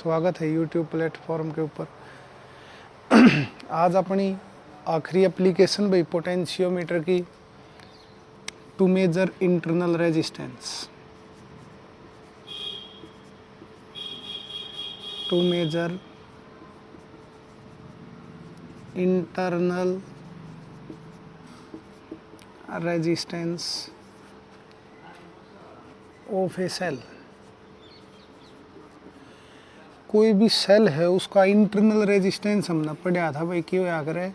स्वागत है YouTube platform के ऊपर। आज अपनी आखिरी एप्लीकेशन भाई पोटेंशियोमीटर की to measure internal resistance. To measure internal resistance of a cell. कोई भी सेल है उसका इंटरनल रेजिस्टेंस हमने पढ़ा था भाई, क्यों या करे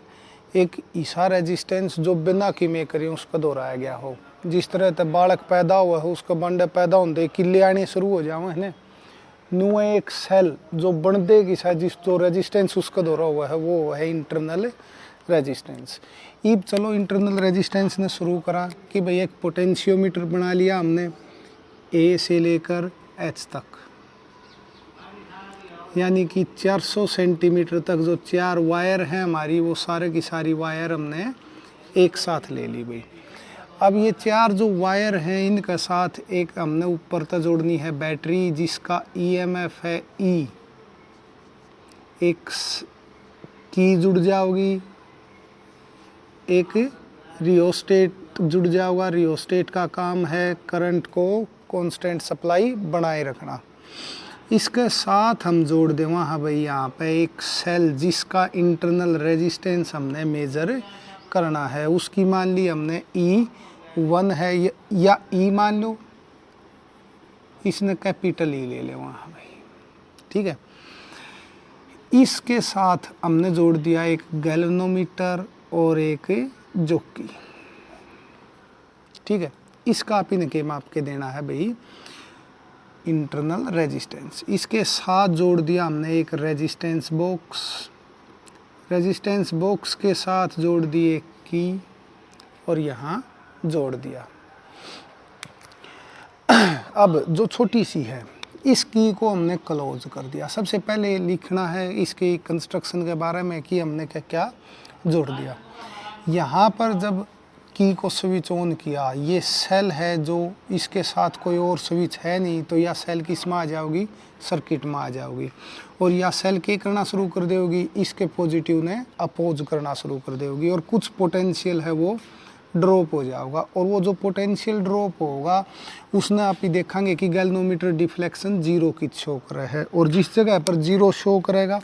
एक ऐसा रेजिस्टेंस जो बिना किमे करे उसका दोहराया गया हो। जिस तरह से बालक पैदा हुआ है उसका बंडे पैदा होते किले आने शुरू हो जाओ है न्यू एक सेल जो बनते कि शायद जिस जो रेजिस्टेंस उसका दोहरा हुआ है वो है इंटरनल रेजिस्टेंस। अब चलो इंटरनल रेजिस्टेंस ने शुरू करा कि भाई एक पोटेंशियोमीटर बना लिया हमने ए से लेकर एच तक, यानी कि 400 सेंटीमीटर तक जो 4 वायर हैं हमारी वो सारे की सारी वायर हमने एक साथ ले ली भाई। अब ये 4 जो वायर हैं इनके साथ एक हमने ऊपर तक जोड़नी है बैटरी जिसका ईएमएफ है ई। एक की जुड़ जाओगी, एक रियोस्टेट जुड़ जाओगा। रियोस्टेट का काम है करंट को कांस्टेंट सप्लाई बनाए रखना। इसके साथ हम जोड़ दें वहाँ भाई यहाँ पे एक सेल जिसका इंटरनल रेजिस्टेंस हमने मेज़र करना है। उसकी मान ली हमने E1 है या E मान लो, इसने कैपिटल E ले ले वहाँ भाई, ठीक है। इसके साथ हमने जोड़ दिया एक गैल्वेनोमीटर और एक जॉकी, ठीक है। इसका आप इनके माप के देना है भाई इंटरनल रेजिस्टेंस। इसके साथ जोड़ दिया हमने एक रेजिस्टेंस बॉक्स। रेजिस्टेंस बॉक्स के साथ जोड़ दिए की और यहाँ जोड़ दिया। अब जो छोटी सी है इस की को हमने क्लोज कर दिया। सबसे पहले लिखना है इसके कंस्ट्रक्शन के बारे में कि हमने क्या क्या जोड़ दिया। यहाँ पर जब की को स्विच ऑन किया, ये सेल है जो इसके साथ कोई और स्विच है नहीं, तो यह सेल किस में आ जाओगी, सर्किट में आ जाओगी। और यह सेल क्या करना शुरू कर देगी, इसके पॉजिटिव ने अपोज करना शुरू कर देगी और कुछ पोटेंशियल है वो ड्रॉप हो जाएगा। और वो जो पोटेंशियल ड्रॉप होगा उसने आप ही देखेंगे कि गैल्वेनोमीटर डिफ्लेक्शन 0 की शो कर है और जिस जगह पर 0 शो करेगा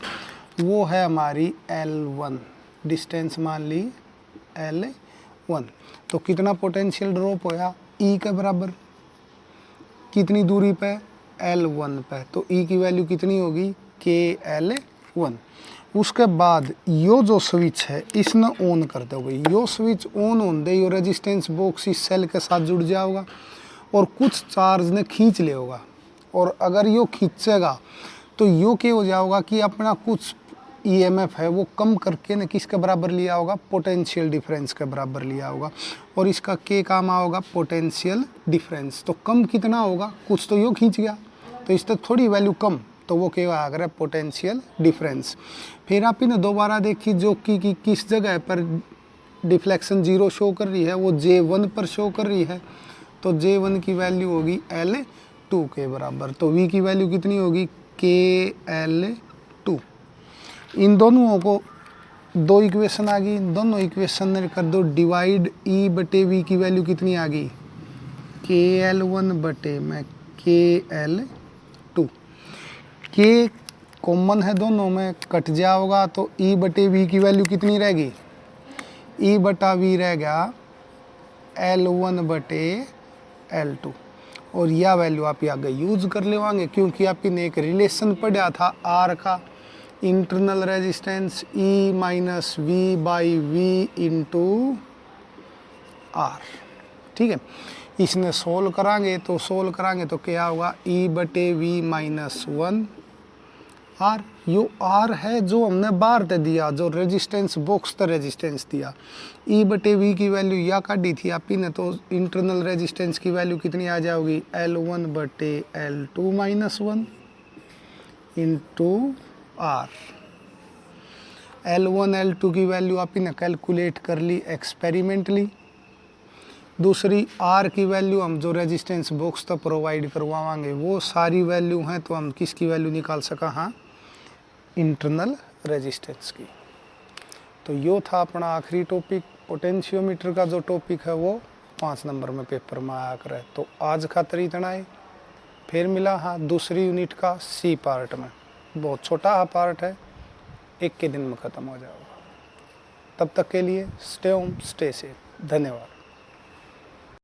वो है हमारी L1 डिस्टेंस, मान ली L1। तो कितना पोटेंशियल ड्रॉप होया, E के बराबर, कितनी दूरी पे, L1 पे, तो E की वैल्यू कितनी होगी, KL1। उसके बाद यो जो स्विच है इसने ऑन कर दोगे। यो स्विच ऑन होने यो रेजिस्टेंस बॉक्स इस सेल के साथ जुड़ जाएगा और कुछ चार्ज ने खींच ले होगा। और अगर यो खींचेगा तो यो क्या हो जाएगा कि अपना कुछ ईएमएफ है वो कम करके न किसके बराबर लिया होगा, पोटेंशियल डिफरेंस के बराबर लिया होगा। और इसका के काम आओगा पोटेंशियल डिफरेंस। तो कम कितना होगा, कुछ तो यो खींच गया तो इस तक थोड़ी वैल्यू कम, तो वो क्या आ गया पोटेंशियल डिफरेंस। फिर आप इन्हें दोबारा देखिए जो कि किस जगह पर डिफ्लेक्शन 0 शो कर रही है, वो J1 पर शो कर रही है। तो J1 की वैल्यू होगी L2 के बराबर। तो V की वैल्यू कितनी होगी, KL2। इन दोनों को दो इक्वेशन आ गई, दोनों इक्वेशन ने कर दो डिवाइड। E बटे V की वैल्यू कितनी आ गई, KL1 बटे में KL2। के कॉमन है दोनों में, कट जाओगा तो E बटे V की वैल्यू कितनी रहेगी, E बटा V रहेगा L1 बटे L2। और यह वैल्यू आप आगे यूज कर लेवांगे क्योंकि आपने एक रिलेशन पढ़ा था R का, internal resistance E minus V by V into R, ठीक है। इसने सोल्व करांगे तो क्या होगा, E बटे V माइनस 1 R। यो R है जो हमने बाहर ते दिया, जो रेजिस्टेंस बॉक्स ते रेजिस्टेंस दिया। E बटे V की वैल्यू या काटी थी आप ही ने, तो इंटरनल रेजिस्टेंस की वैल्यू कितनी आ जाओगी, L1 बटे L2 minus 1 into R। L1 L2 की वैल्यू आप ही ने कैलकुलेट कर ली एक्सपेरिमेंटली। दूसरी आर की वैल्यू हम जो रेजिस्टेंस बॉक्स तक प्रोवाइड करवाएंगे वो सारी वैल्यू हैं, तो हम किसकी वैल्यू निकाल सका, हाँ इंटरनल रेजिस्टेंस की। तो यो था अपना आखिरी टॉपिक। पोटेंशियोमीटर का जो टॉपिक है वो 5 नंबर में पेपर में आया करे। तो आज खातिर इतना ही, फिर मिला हाँ दूसरी यूनिट का सी पार्ट में। बहुत छोटा पार्ट है, एक के दिन में ख़त्म हो जाएगा। तब तक के लिए स्टे होम स्टे सेफ। धन्यवाद।